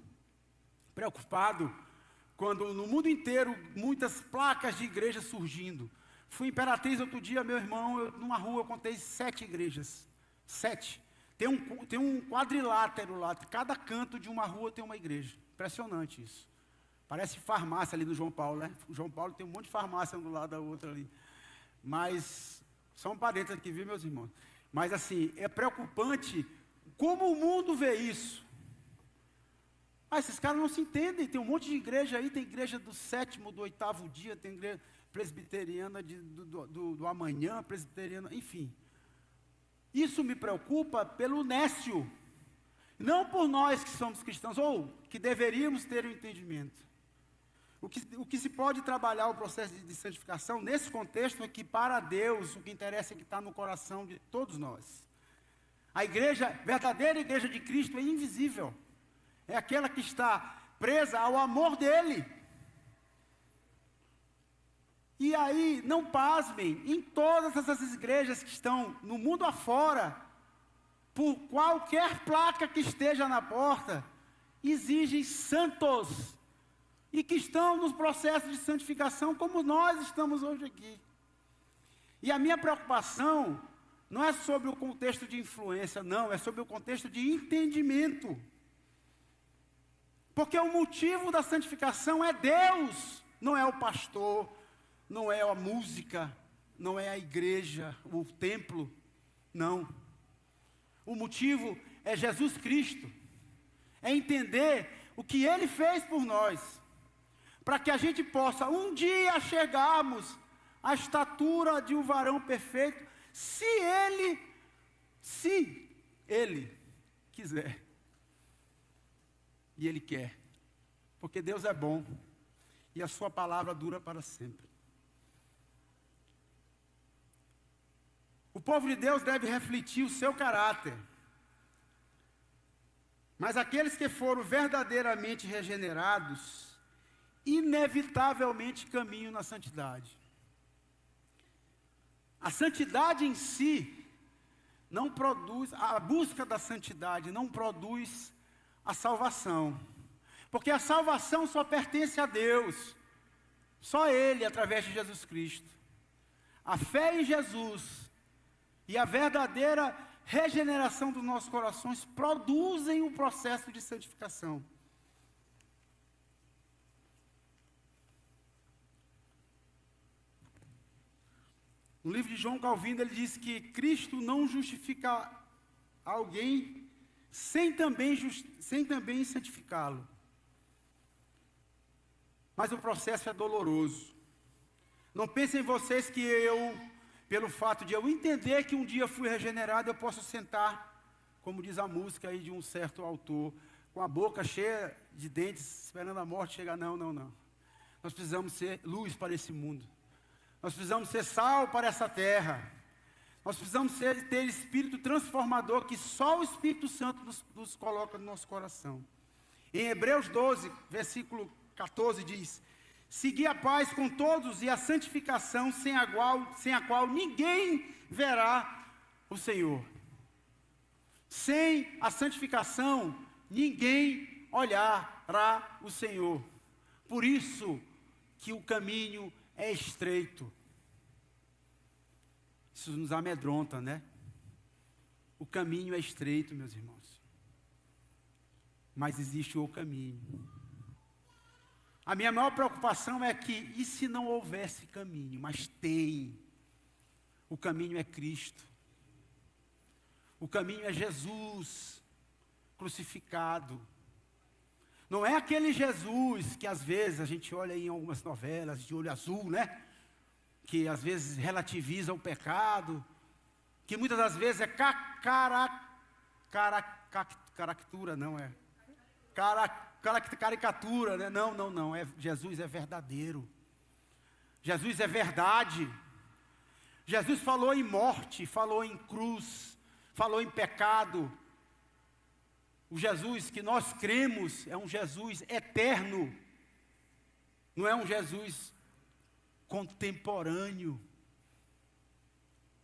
preocupado quando no mundo inteiro muitas placas de igrejas surgindo. Fui em Imperatriz outro dia, meu irmão, numa rua eu contei 7 igrejas. 7. Tem um quadrilátero lá, cada canto de uma rua tem uma igreja. Impressionante isso. Parece farmácia ali no João Paulo, né? O João Paulo tem um monte de farmácia um do lado da outra ali. Mas, só um parênteses aqui, viu, meus irmãos? Mas assim, é preocupante como o mundo vê isso. Esses caras não se entendem. Tem um monte de igreja aí, tem igreja do 7º, do 8º dia, tem igreja presbiteriana do amanhã, presbiteriana, enfim. Isso me preocupa pelo nécio. Não por nós que somos cristãos, ou que deveríamos ter o entendimento. O que se pode trabalhar o processo de santificação nesse contexto é que para Deus o que interessa é que está no coração de todos nós. A verdadeira igreja de Cristo é invisível. É aquela que está presa ao amor dEle. E aí, não pasmem, em todas essas igrejas que estão no mundo afora, por qualquer placa que esteja na porta, exigem santos, e que estão nos processos de santificação, como nós estamos hoje aqui. E a minha preocupação não é sobre o contexto de influência, não, é sobre o contexto de entendimento. Porque o motivo da santificação é Deus, não é o pastor, não é a música, não é a igreja, o templo, não. O motivo é Jesus Cristo, é entender o que Ele fez por nós, para que a gente possa um dia chegarmos à estatura de um varão perfeito, se Ele quiser. E Ele quer, porque Deus é bom, e a sua palavra dura para sempre. O povo de Deus deve refletir o seu caráter. Mas aqueles que foram verdadeiramente regenerados, inevitavelmente caminham na santidade. A santidade em si não produz, a busca da santidade não produz a salvação. Porque a salvação só pertence a Deus. Só Ele, através de Jesus Cristo. A fé em Jesus e a verdadeira regeneração dos nossos corações produzem o processo de santificação. No livro de João Calvino, ele diz que Cristo não justifica alguém sem também santificá-lo. Mas o processo é doloroso. Não pensem vocês que pelo fato de eu entender que um dia fui regenerado, eu posso sentar, como diz a música aí de um certo autor, com a boca cheia de dentes, esperando a morte chegar. Não. Nós precisamos ser luz para esse mundo. Nós precisamos ser sal para essa terra. Nós precisamos ter espírito transformador que só o Espírito Santo nos coloca no nosso coração. Em Hebreus 12, versículo 14 diz: segui a paz com todos e a santificação sem a qual ninguém verá o Senhor. Sem a santificação, ninguém olhará o Senhor. Por isso que o caminho é estreito. Isso nos amedronta, né? O caminho é estreito, meus irmãos. Mas existe o caminho. A minha maior preocupação é que, e se não houvesse caminho? Mas tem. O caminho é Cristo. O caminho é Jesus crucificado. Não é aquele Jesus que às vezes a gente olha em algumas novelas de olho azul, né? Que às vezes relativiza o pecado, que muitas das vezes é caricatura, não é? Caricatura, né? Não. Jesus é verdadeiro. Jesus é verdade. Jesus falou em morte, falou em cruz, falou em pecado. O Jesus que nós cremos é um Jesus eterno, não é um Jesus contemporâneo,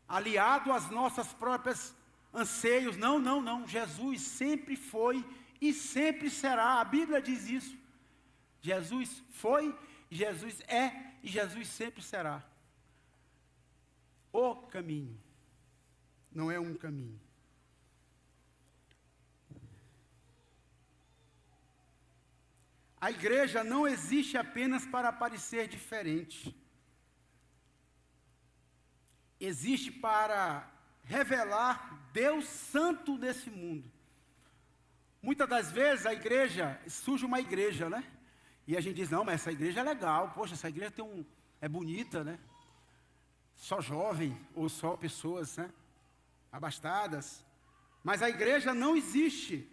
aliado às nossas próprias anseios. Não. Jesus sempre foi e sempre será. A Bíblia diz isso. Jesus foi, Jesus é e Jesus sempre será. O caminho, não é um caminho. A igreja não existe apenas para parecer diferente. Existe para revelar Deus Santo nesse mundo. Muitas das vezes surge uma igreja, né? E a gente diz, não, mas essa igreja é legal, poxa, essa igreja é bonita, né? Só jovem, ou só pessoas, né? Abastadas. Mas a igreja não existe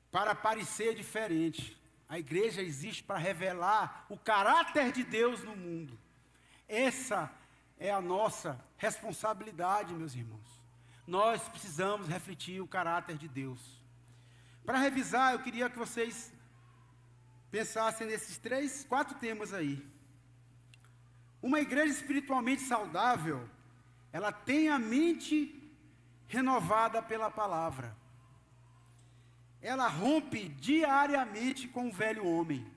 para parecer diferente. A igreja existe para revelar o caráter de Deus no mundo. Essa é a nossa responsabilidade, meus irmãos. Nós precisamos refletir o caráter de Deus. Para revisar, eu queria que vocês pensassem nesses 4 temas aí. Uma igreja espiritualmente saudável, ela tem a mente renovada pela palavra. Ela rompe diariamente com o velho homem.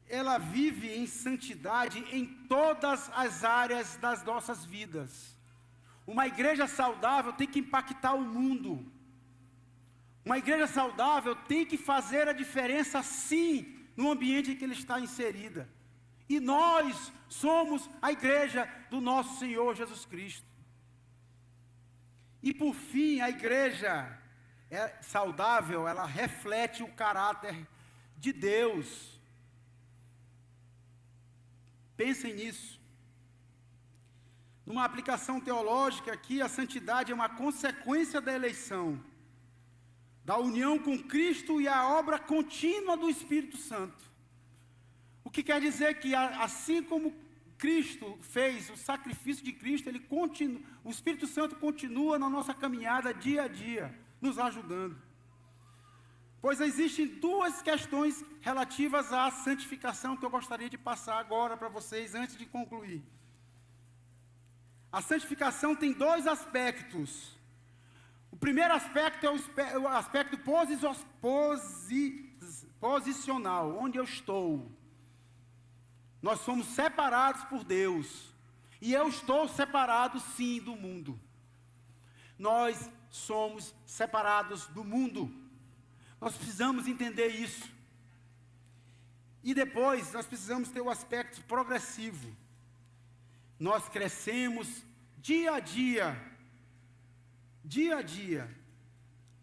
Ela vive em santidade em todas as áreas das nossas vidas. Uma igreja saudável tem que impactar o mundo. Uma igreja saudável tem que fazer a diferença, sim, no ambiente em que ela está inserida. E nós somos a igreja do nosso Senhor Jesus Cristo. E por fim, a igreja saudável, ela reflete o caráter de Deus. Pensem nisso. Numa aplicação teológica aqui, a santidade é uma consequência da eleição, da união com Cristo e a obra contínua do Espírito Santo. O que quer dizer que assim como Cristo fez o sacrifício de Cristo, o Espírito Santo continua na nossa caminhada dia a dia. nos ajudando. Pois existem duas questões relativas à santificação que eu gostaria de passar agora para vocês, antes de concluir. A santificação tem dois aspectos. O primeiro aspecto é o aspecto posicional, onde eu estou. Nós somos separados por Deus. E eu estou separado, sim, do mundo. Nós somos separados do mundo. Nós precisamos entender isso. E depois, nós precisamos ter o aspecto progressivo. Nós crescemos dia a dia,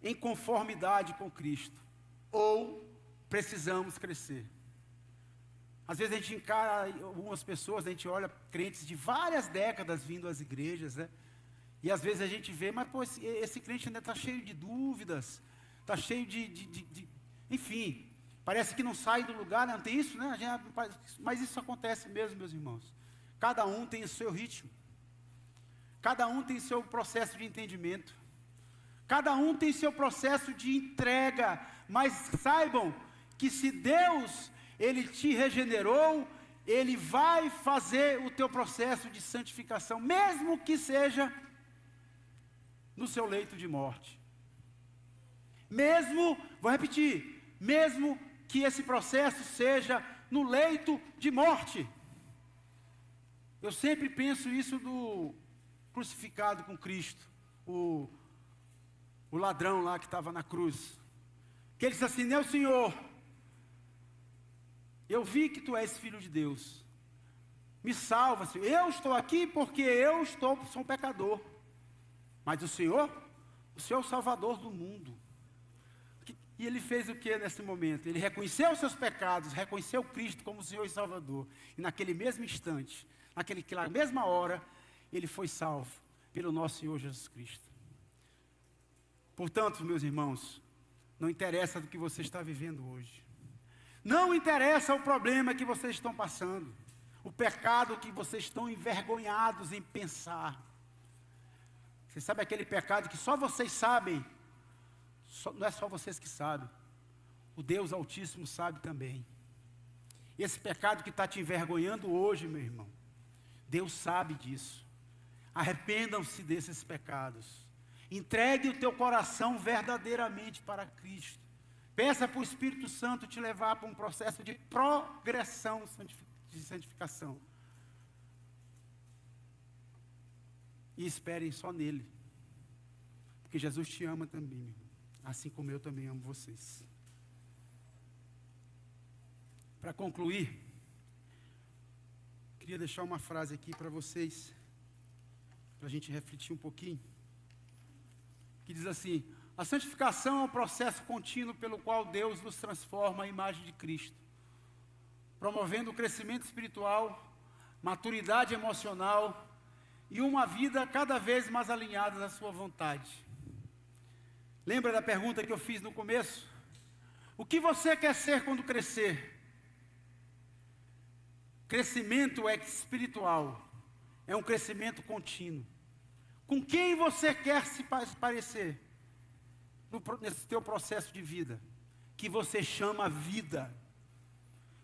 em conformidade com Cristo. Ou precisamos crescer. Às vezes a gente encara algumas pessoas, a gente olha crentes de várias décadas vindo às igrejas, né? E às vezes a gente vê, mas pô, esse crente ainda está cheio de dúvidas, está cheio enfim, parece que não sai do lugar, né? Não tem isso, né? Mas isso acontece mesmo, meus irmãos. Cada um tem o seu ritmo, cada um tem o seu processo de entendimento, cada um tem o seu processo de entrega, mas saibam que se Deus, Ele te regenerou, Ele vai fazer o teu processo de santificação, mesmo que seja no seu leito de morte. Vou repetir, mesmo que esse processo seja no leito de morte. Eu sempre penso isso do crucificado com Cristo, o ladrão lá que estava na cruz, que ele disse assim: meu Senhor, eu vi que Tu és Filho de Deus, me salva, Senhor. Eu estou aqui porque sou um pecador, mas o Senhor é o Salvador do mundo. E ele fez o que nesse momento? Ele reconheceu os seus pecados, reconheceu Cristo como Senhor e Salvador, e naquele mesmo instante, naquela mesma hora, ele foi salvo pelo nosso Senhor Jesus Cristo. Portanto, meus irmãos, não interessa do que você está vivendo hoje, não interessa o problema que vocês estão passando, o pecado que vocês estão envergonhados em pensar. Você sabe aquele pecado que só vocês sabem? Não é só vocês que sabem, o Deus Altíssimo sabe também. Esse pecado que está te envergonhando hoje, meu irmão, Deus sabe disso. Arrependam-se desses pecados. Entregue o teu coração verdadeiramente para Cristo. Peça para o Espírito Santo te levar para um processo de progressão de santificação. E esperem só nele. Porque Jesus te ama também, meu irmão. Assim como eu também amo vocês. Para concluir, queria deixar uma frase aqui para vocês, para a gente refletir um pouquinho, que diz assim: a santificação é um processo contínuo pelo qual Deus nos transforma à imagem de Cristo, promovendo o crescimento espiritual, maturidade emocional e uma vida cada vez mais alinhada à sua vontade. Lembra da pergunta que eu fiz no começo? O que você quer ser quando crescer? Crescimento é espiritual, é um crescimento contínuo. Com quem você quer se parecer nesse teu processo de vida, que você chama vida?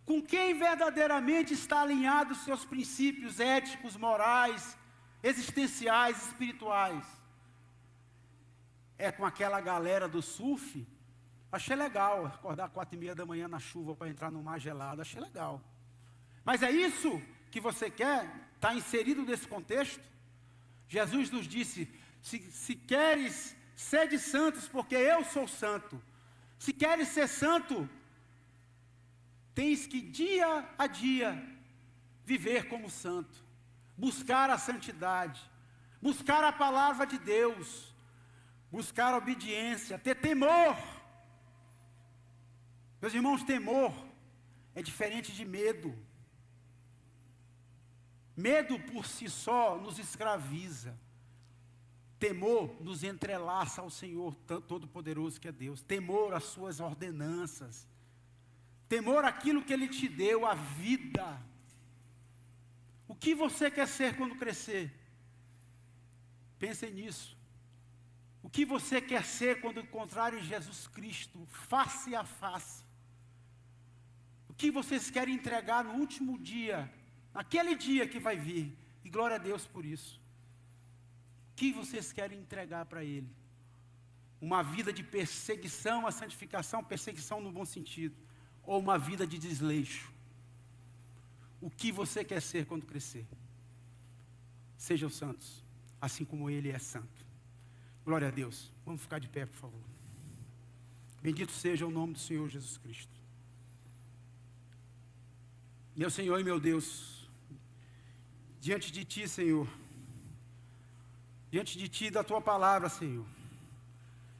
Com quem verdadeiramente está alinhado os seus princípios éticos, morais, existenciais, espirituais? É com aquela galera do surf? Achei legal acordar 4h30 da manhã na chuva para entrar no mar gelado, achei legal. Mas é isso que você quer? Está inserido nesse contexto? Jesus nos disse: se queres, sede santos, porque eu sou santo. Se queres ser santo, tens que dia a dia viver como santo, buscar a santidade, buscar a palavra de Deus, buscar a obediência, ter temor. Meus irmãos, temor é diferente de medo. Medo por si só nos escraviza. Temor nos entrelaça ao Senhor Todo-Poderoso que é Deus. Temor às suas ordenanças. Temor àquilo que Ele te deu, a vida. O que você quer ser quando crescer? Pensem nisso. O que você quer ser quando encontrar em Jesus Cristo, face a face? O que vocês querem entregar no último dia, naquele dia que vai vir? E glória a Deus por isso. O que vocês querem entregar para Ele? Uma vida de perseguição à santificação, perseguição no bom sentido, ou uma vida de desleixo? O que você quer ser quando crescer? Sejam santos, assim como Ele é santo. Glória a Deus. Vamos ficar de pé, por favor. Bendito seja o nome do Senhor Jesus Cristo. Meu Senhor e meu Deus, diante de Ti, Senhor, diante de Ti e da Tua palavra, Senhor,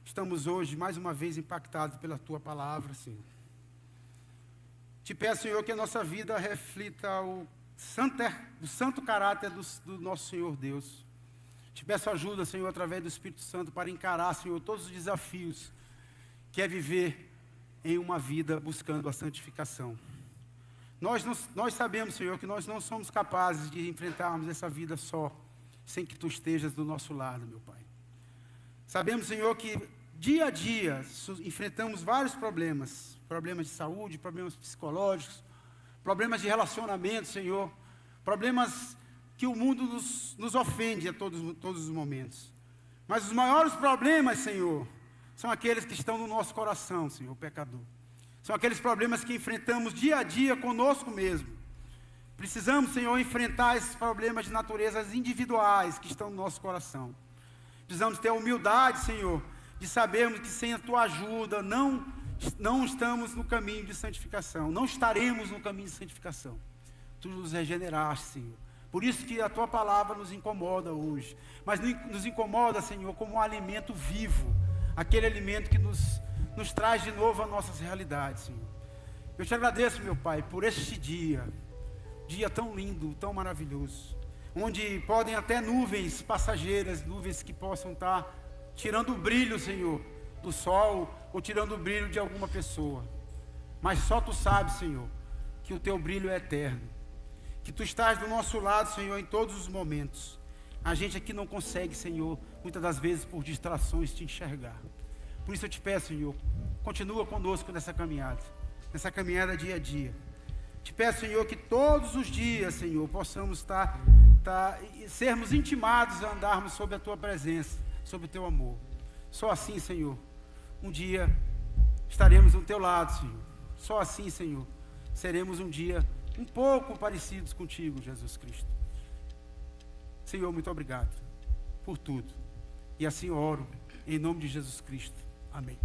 estamos hoje mais uma vez impactados pela Tua palavra, Senhor. Te peço, Senhor, que a nossa vida reflita o santo caráter do nosso Senhor Deus. Te peço ajuda, Senhor, através do Espírito Santo, para encarar, Senhor, todos os desafios que é viver em uma vida buscando a santificação. Nós sabemos, Senhor, que nós não somos capazes de enfrentarmos essa vida só, sem que Tu estejas do nosso lado, meu Pai. Sabemos, Senhor, que dia a dia enfrentamos vários problemas de saúde, problemas psicológicos, problemas de relacionamento, Senhor, problemas que o mundo nos ofende a todos os momentos. Mas os maiores problemas, Senhor, são aqueles que estão no nosso coração, Senhor, pecador. São aqueles problemas que enfrentamos dia a dia conosco mesmo. Precisamos, Senhor, enfrentar esses problemas de naturezas individuais que estão no nosso coração. Precisamos ter a humildade, Senhor, de sabermos que sem a Tua ajuda não estamos no caminho de santificação, não estaremos no caminho de santificação. Tu nos regeneraste, Senhor. Por isso que a Tua palavra nos incomoda hoje. Mas nos incomoda, Senhor, como um alimento vivo, aquele alimento que nos traz de novo as nossas realidades, Senhor. Eu Te agradeço, meu Pai, por este dia tão lindo, tão maravilhoso, onde podem até nuvens passageiras, nuvens que possam estar tirando o brilho, Senhor, do sol, ou tirando o brilho de alguma pessoa. Mas só Tu sabes, Senhor, que o Teu brilho é eterno, que Tu estás do nosso lado, Senhor, em todos os momentos. A gente aqui não consegue, Senhor, muitas das vezes por distrações, Te enxergar. Por isso eu Te peço, Senhor, continua conosco nessa caminhada dia a dia. Te peço, Senhor, que todos os dias, Senhor, possamos sermos intimados a andarmos sob a Tua presença, sob o Teu amor. Só assim, Senhor, um dia estaremos do Teu lado, Senhor. Só assim, Senhor, seremos um dia um pouco parecidos contigo, Jesus Cristo. Senhor, muito obrigado por tudo. E assim oro, em nome de Jesus Cristo. Amém.